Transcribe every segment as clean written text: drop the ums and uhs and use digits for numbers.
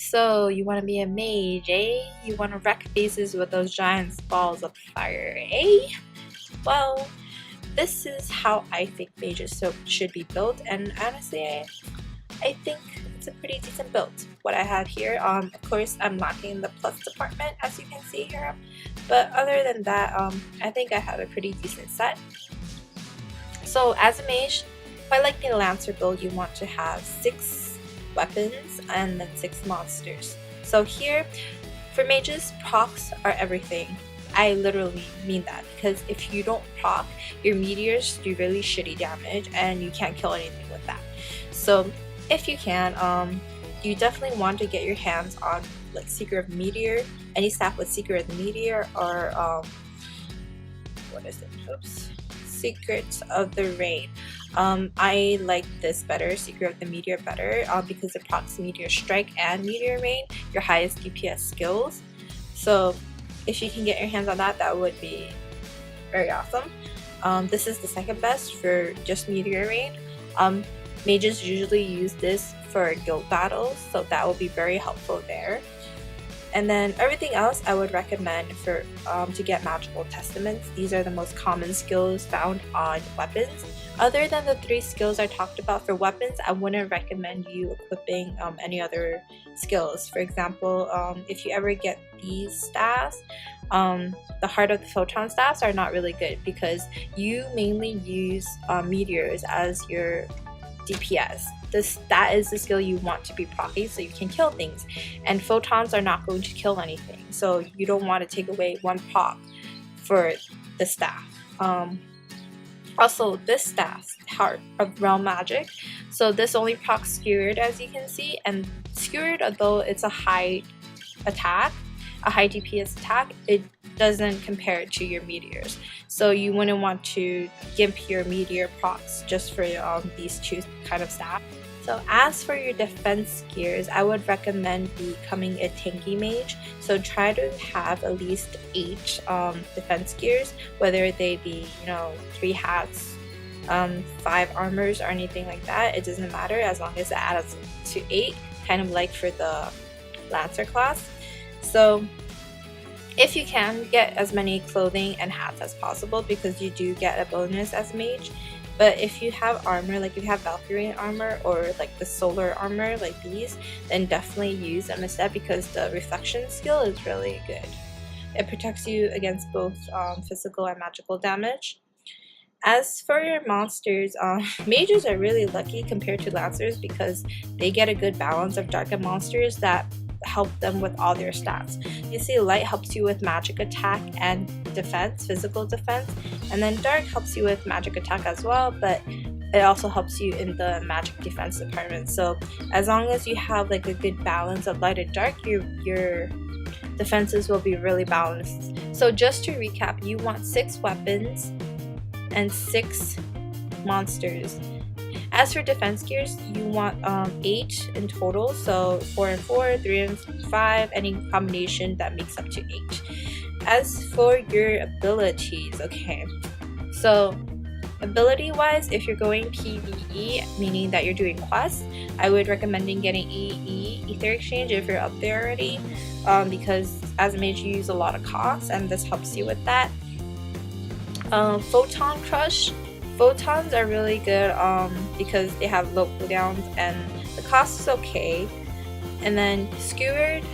So you want to be a mage, eh? You want to wreck faces with those giant balls of fire, eh? Well, this is how I think mages should be built, and honestly, I think it's a pretty decent build. What I had here, of course, I'm lacking the plus department, as you can see here, but other than that, I think I have a pretty decent set. So as a mage, quite like the Lancer build, you want to have 6 weapons and then 6 monsters. So here, for mages, procs are everything. I literally mean that, because if you don't proc, your meteors do really shitty damage and you can't kill anything with that. So if you can, you definitely want to get your hands on like Seeker of Meteor, any staff with Seeker of the Meteor, or what is it? Oops. Secrets of the Rain. I like this better, Secret of the Meteor better, because it procs Meteor Strike and Meteor Rain, your highest DPS skills. So if you can get your hands on that, that would be very awesome. This is the second best for just Meteor Rain. Mages usually use this for guild battles, so that will be very helpful there. And then everything else I would recommend for to get magical testaments. These are the most common skills found on weapons. Other than the 3 skills I talked about for weapons, I wouldn't recommend you equipping any other skills. For example, if you ever get these staffs, the Heart of the Photon staffs are not really good because you mainly use meteors as your DPS. That is the skill you want to be proccing so you can kill things, and photons are not going to kill anything, so you don't want to take away one proc for the staff. Also, this staff, Heart of Realm Magic, so this only procs Skewered, as you can see, and Skewered, although it's a high attack, a high DPS attack, it doesn't compare to your meteors, so you wouldn't want to gimp your meteor procs just for these 2 kind of staff. So as for your defense gears, I would recommend becoming a tanky mage. So try to have at least 8 defense gears, whether they be 3 hats, 5 armors, or anything like that. It doesn't matter as long as it adds to 8, kind of like for the Lancer class. So if you can, get as many clothing and hats as possible because you do get a bonus as a mage. But if you have armor, like if you have Valkyrie armor or like the solar armor like these, then definitely use them instead because the reflection skill is really good. It protects you against both physical and magical damage. As for your monsters, mages are really lucky compared to lancers because they get a good balance of darkened monsters that help them with all their stats. You see, light helps you with magic attack and defense, physical defense, and then dark helps you with magic attack as well, but it also helps you in the magic defense department. So as long as you have like a good balance of light and dark, your defenses will be really balanced. So just to recap, you want 6 weapons and 6 monsters. As for defense gears, you want 8 in total, so 4 and 4, 3 and 5, any combination that makes up to 8. As for your abilities, okay, so ability wise, if you're going PvE, meaning that you're doing quests, I would recommend getting EE, Ether Exchange, if you're up there already, because as a mage you use a lot of costs and this helps you with that. Photon Crush. Photons are really good because they have low cooldowns and the cost is okay. And then Skewered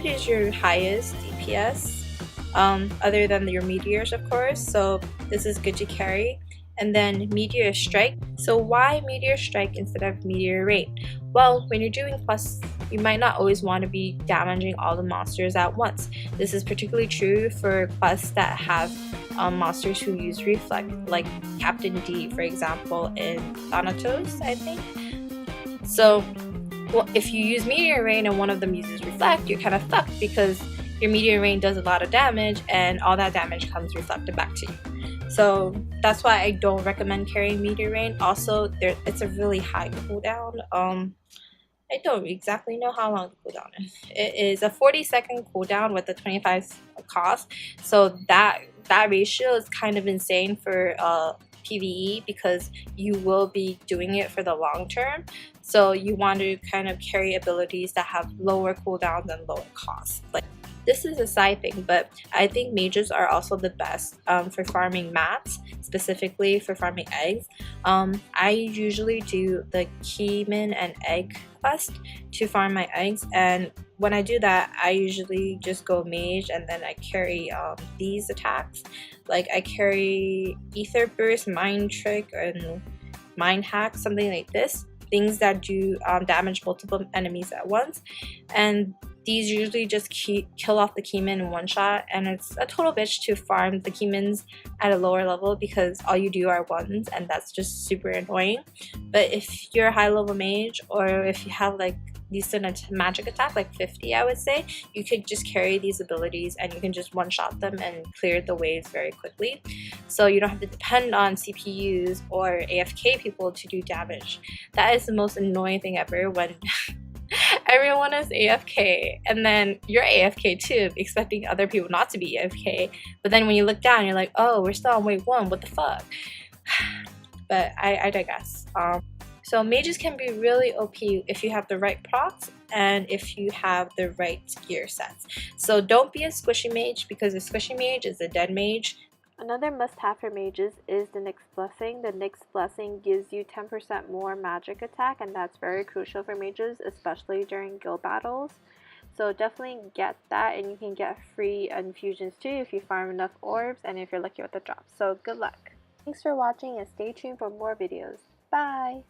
is your highest DPS, other than your meteors of course, so this is good to carry. And then Meteor Strike. So why Meteor Strike instead of Meteor Rain? Well, when you're doing quests, you might not always want to be damaging all the monsters at once. This is particularly true for quests that have monsters who use Reflect, like Captain D, for example, in Thanatos, I think. So if you use Meteor Rain and one of them uses Reflect, you're kind of fucked because your Meteor Rain does a lot of damage and all that damage comes reflected back to you. So that's why I don't recommend carrying Meteor Rain. Also, it's a really high cooldown. I don't exactly know how long the cooldown is. It is a 40-second cooldown with a 25 cost. So that ratio is kind of insane for PvE because you will be doing it for the long term. So you want to kind of carry abilities that have lower cooldowns and lower costs. Like, this is a side thing, but I think mages are also the best for farming mats, specifically for farming eggs. I usually do the Keyman and egg quest to farm my eggs, and when I do that, I usually just go mage and then I carry these attacks. Like I carry Ether Burst, Mind Trick, and Mind Hack, something like this. Things that do damage multiple enemies at once, and these usually just kill off the Keyman in one shot, and it's a total bitch to farm the Keymans at a lower level because all you do are ones, and that's just super annoying. But if you're a high level mage, or if you have like decent magic attack, like 50 I would say, you could just carry these abilities and you can just one-shot them and clear the waves very quickly. So you don't have to depend on CPUs or AFK people to do damage. That is the most annoying thing ever, when everyone is AFK and then you're AFK too, expecting other people not to be AFK, but then when you look down you're like, oh, we're still on wave 1, what the fuck. But I digress. So mages can be really OP if you have the right procs and if you have the right gear sets. So don't be a squishy mage, because a squishy mage is a dead mage. Another must-have for mages is the Nyx Blessing. The Nyx Blessing gives you 10% more magic attack, and that's very crucial for mages, especially during guild battles. So definitely get that, and you can get free infusions too if you farm enough orbs and if you're lucky with the drops. So good luck! Thanks for watching and stay tuned for more videos. Bye!